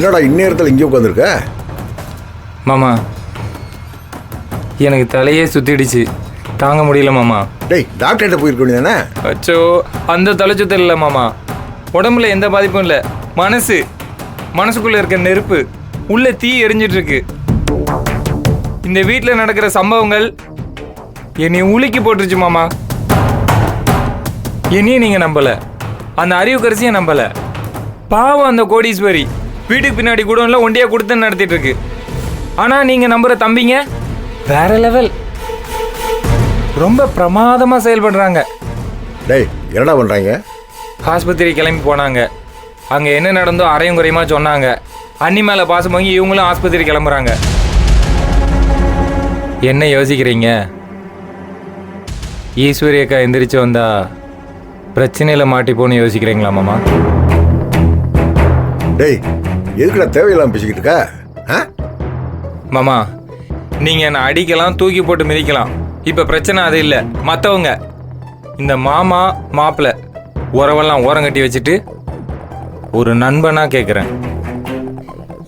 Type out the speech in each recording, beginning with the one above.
என்னடா இந்நேரத்தில் இங்கே உட்காந்துருக்க? மாமா எனக்கு தலையே சுத்திடுச்சு, தாங்க முடியல மாமா. டேய் டாக்டர்கிட்ட போயிருக்க வேண்டியதானே? அச்சோ, அந்த தலை சுத்தல் இல்லை மாமா. உடம்புல எந்த பாதிப்பும் இல்லை. மனசுக்குள்ள இருக்க நெருப்பு உள்ள தீ எரிஞ்சிட்டு இருக்கு. இந்த வீட்டில் நடக்கிற சம்பவங்கள் என்னை உலுக்கி போட்டுருச்சு மாமா. என்னையும் நீங்க நம்பல, அந்த அறிவுக்கரசியை நம்பல. பாவம் அந்த கோடீஸ்வரி வீட்டுக்கு பின்னாடி கூட ஒண்டியா கொடுத்து நடத்திட்டு இருக்கு. ஆனா நீங்க நம்புற தம்பிங்க வேற லெவல், ரொம்ப பிரமாதமா செயல்படுறாங்க. டேய் என்னடா பண்றாங்க? ஆஸ்பத்திரி கிளம்பி போனாங்க. அங்க என்ன நடந்தோ அரையும் குறையுமா சொன்னாங்க. அண்ணி மேல பாசம் வாங்கி இவங்களும் ஆஸ்பத்திரி கிளம்புறாங்க. என்ன யோசிக்கிறீங்க? ஈஸ்வரி அக்கா எந்திரிச்சு வந்தா பிரச்சனையில மாட்டிப்போன்னு யோசிக்கிறீங்களா மாமா? டேய் எதுக்குடா தேவையில்லாம பேசிக்கிட்டு இருக்க? மாமா நீங்க என்ன அடிக்கலாம், தூக்கி போட்டு மிதிக்கலாம். இப்ப பிரச்சனை அது இல்லை, மற்றவங்க. இந்த மாமா மாப்பிள்ளை உறவெல்லாம் ஓரங்கட்டி வச்சுட்டு ஒரு நண்பனா கேட்குறேன்.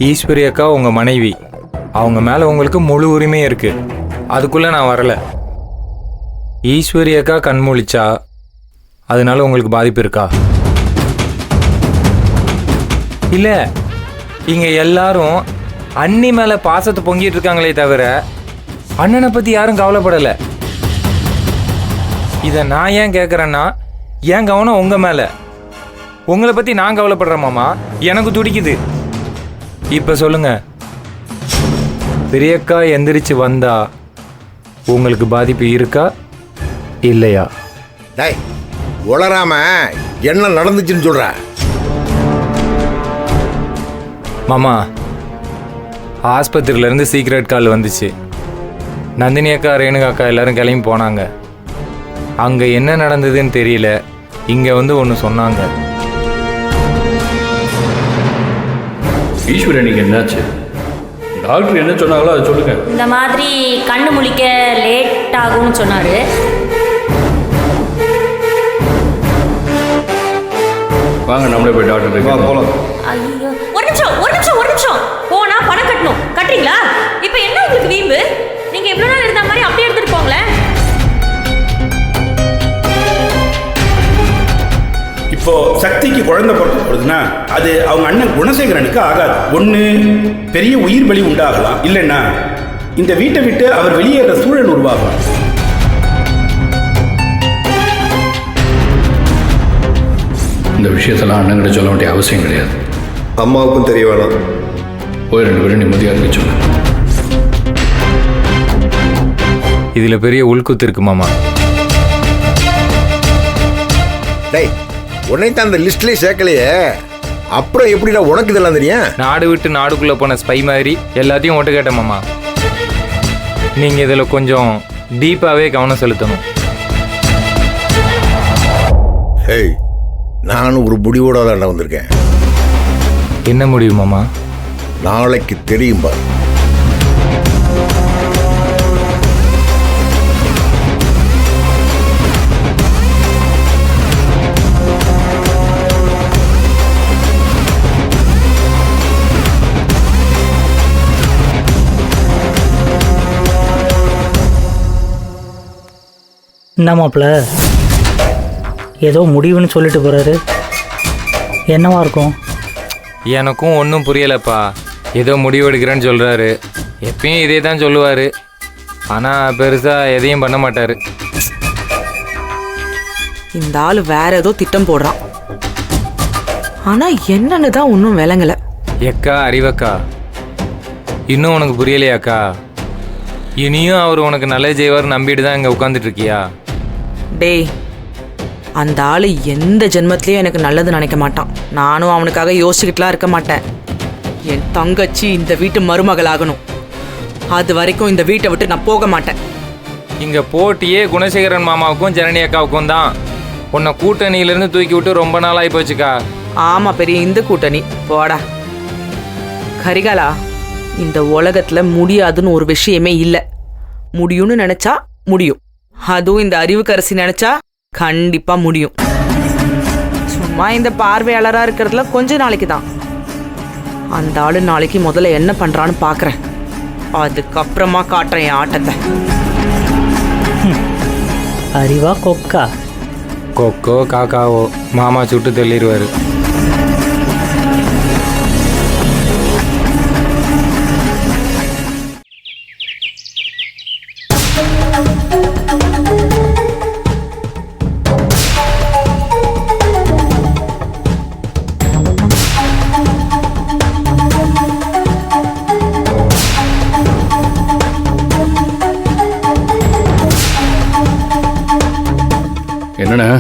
ஈஸ்வரி அக்கா உங்க மனைவி, அவங்க மேல உங்களுக்கு முழு உரிமை இருக்கு. அதுக்குள்ள நான் வரல. ஈஸ்வரி அக்கா கண்மூழிச்சா அதனால உங்களுக்கு பாதிப்பு இருக்கா? இல்ல இங்க எல்லாரும் அண்ணி மேல பாசத்தை பொங்கிட்டு இருக்காங்களே தவிர அண்ணனை பத்தி யாரும் கவலைப்படல. இத நான் ஏன் கேட்கறேன்னா, என் கவனம் உங்க மேல. உங்களை பத்தி நான் கவலைப்படுறேன் மாமா, எனக்கு துடிக்குது. இப்ப சொல்லுங்க, பெரியக்கா எந்திரிச்சு வந்தா உங்களுக்கு பாதிப்பு இருக்கா இல்லையா? டேய் உளராம என்ன நடந்துச்சுன்னு சொல்ற? மாமா ஆஸ்பத்திரியில இருந்து சீக்ரெட் கால் வந்துச்சு. நந்தினி அக்கா, ரேணுகா அக்கா எல்லாரும் கிளம்பி போனாங்க. அங்க என்ன நடந்ததுன்னு தெரியல. இங்க வந்து ஒன்று சொன்னாங்க. ஈஸ்வரனுக்கு என்னாச்சு? டாக்டர் என்ன சொன்னாங்களோ அதை சொல்லுங்க. இந்த மாதிரி கண்ணு முழிக்க லேட் ஆகும்னு சொன்னாரு. வாங்க நம்மளே போய் டாக்டர் போகலாம். ஐயோ, ஒரு நிமிஷம் போனா பணம் கட்டணும். கட்டுறீங்களா? இப்போ என்ன உங்களுக்கு வீம்பு? நீங்க எவ்வளவு நாள் இருந்த மாதிரி அப்படியே எடுத்துட்டு போங்களேன். இப்போ சக்திக்கு குழந்தை பிறக்குதுன்னா அது அவங்க அண்ணன் குணசேகரனுக்கு ஆகாது. ஒன்று பெரிய உயிர் பலி உண்டாகலாம், இல்லைன்னா இந்த வீட்டை விட்டு அவர் வெளியேற சூழல் உருவாகலாம். இந்த விஷயத்தெல்லாம் அண்ணங்கிட்ட சொல்ல வேண்டிய அவசியம் கிடையாது. அம்மாவுக்கும் தெரிய வேணாம். போய் 2 பேரும் நிம்மதியாக இருக்க சொல்லுங்க. இதுல பெரிய உள்குத்து இருக்கு மாமா. டேய் உன்னைத்தான் அந்த லிஸ்ட்லேயே சேர்க்கலையே, அப்புறம் எப்படிடா உனக்கு இதெல்லாம் தெரியும்? நாடு விட்டு நாடுக்குள்ள போன ஸ்பை மாதிரி எல்லாத்தையும் ஒட்டு கேட்டேன் மாமா. நீங்க இதுல கொஞ்சம் டீப்பாவே கவனம் செலுத்தணும். ஹேய் நானும் ஒரு முடிவோட தான் வந்திருக்கேன். என்ன முடிவு மாமா? நாளைக்கு தெரியும் பாரு. என்ன மாப்பிள்ள ஏதோ முடிவுன்னு சொல்லிட்டு போறாரு, என்னவா இருக்கும்? எனக்கும் ஒன்றும் புரியலப்பா. ஏதோ முடிவு எடுக்கிறேன்னு சொல்றாரு. எப்பயும் இதே தான் சொல்லுவாரு, ஆனா பெருசா எதையும் பண்ண மாட்டாரு. இந்த ஆள் வேற ஏதோ திட்டம் போடுறான், ஆனா என்னன்னு தான் ஒன்றும் விளங்கல. எக்கா அறிவக்கா, இன்னும் உனக்கு புரியலையாக்கா? இனியும் அவர் உனக்கு நல்லது செய்வார் நம்பிட்டு தான் இங்கே உட்காந்துட்டு இருக்கியா? டேய் அந்த ஆள் எந்த ஜென்மத்திலையும் எனக்கு நல்லது நினைக்க மாட்டான். நானும் அவனுக்காக யோசிச்சுக்கிட்டுலாம் இருக்க மாட்டேன். என் தங்கச்சி இந்த வீட்டு மருமகள் ஆகணும். அது வரைக்கும் இந்த வீட்டை விட்டு நான் போக மாட்டேன். இங்க போட்டியே குணசேகரன் மாமாவுக்கும் ஜனனி அக்காவுக்கும் தான். உன்னை கூட்டணியிலிருந்து தூக்கி விட்டு ரொம்ப நாள் ஆகி போச்சுக்கா. ஆமா, பெரிய இந்து கூட்டணி போடா. கரிகாலா, இந்த உலகத்துல முடியாதுன்னு ஒரு விஷயமே இல்லை. முடியும்னு நினைச்சா முடியும். அதுவும் இந்த அறிவுக்கரசி நினைச்சா கண்டிப்பா முடியும். சும்மா இந்த பார்வையாளரா இருக்கிறதுல கொஞ்ச நாளைக்கு தான். அந்த ஆளு நாளைக்கு முதல்ல என்ன பண்றான்னு பார்க்கறேன். அதுக்கப்புறமா காட்டுறேன் என் ஆட்டத்தை. அறிவா கொக்கா? கொக்கோ காக்காவோ மாமா சுட்டு தள்ளிடுவாரு. என்னண்ணே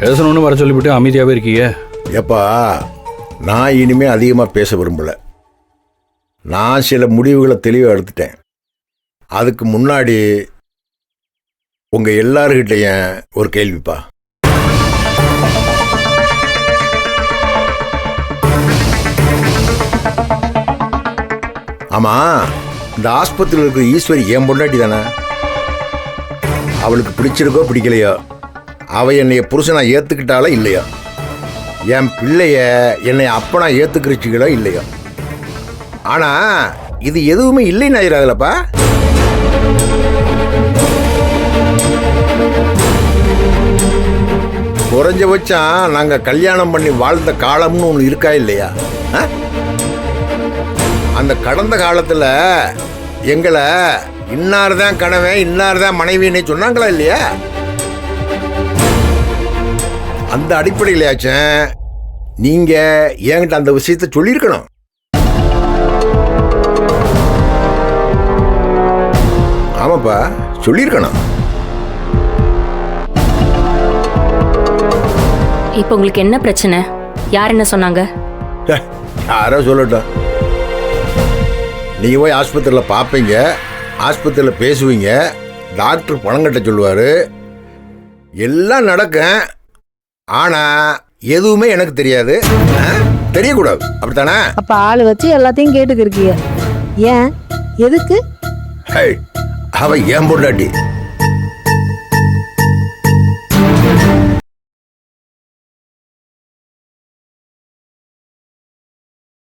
பேசணும்னு வர சொல்லிவிட்டு அமைதியாகவே இருக்கீங்க? எப்பா, நான் இனிமே அதிகமாக பேச விரும்பல. நான் சில முடிவுகளை தெளிவாக எடுத்துட்டேன். அதுக்கு முன்னாடி உங்கள் எல்லார்கிட்டையும் ஒரு கேள்விப்பா. ஆமாம், இந்த ஆஸ்பத்திரியில் இருக்கிற ஈஸ்வரி என் பொண்டாட்டி தானே? அவளுக்கு பிடிச்சிருக்கோ பிடிக்கலையோ, அவ என்னைய புருஷனா ஏற்றுக்கிட்டாலோ இல்லையோ, என் பிள்ளைய என்னை அப்பனா ஏற்றுக்கிறச்சிகளோ இல்லையோ, ஆனால் இது எதுவுமே இல்லைன்னு ஆயிராதுலப்பா. குறைஞ்சபட்சம் நாங்கள் கல்யாணம் பண்ணி வாழ்ந்த காலம்னு ஒன்று இருக்கா இல்லையா? அந்த கடந்த காலத்தில் எங்களை இன்னார்தான் கணவன் இன்னார்தான் மனைவின்னு சொன்னாங்களா இல்லையா? அந்த அடிப்படையிலாச்சும் நீங்க என்கிட்ட அந்த விஷயத்தை சொல்லியிருக்கணும். ஆமாப்பா, சொல்லியிருக்கணும். இப்போ உங்களுக்கு என்ன பிரச்சனை? யார் என்ன சொன்னாங்க? யாரோ சொல்லட்டும். நீங்க போய் ஆஸ்பத்திரியில் பார்ப்பீங்க, ஆஸ்பத்திரியில் பேசுவீங்க, டாக்டர் பணம் கட்ட சொல்லுவார், எல்லாம் நடக்கும். ஆனால் எதுவுமே எனக்கு தெரியாது, தெரியக்கூடாது. அப்படித்தானே? அப்ப ஆளு வச்சு எல்லாத்தையும் கேட்டுக்கிருக்கிய. ஏன்? எதுக்கு? அவ ஏன் பொண்டாட்டி,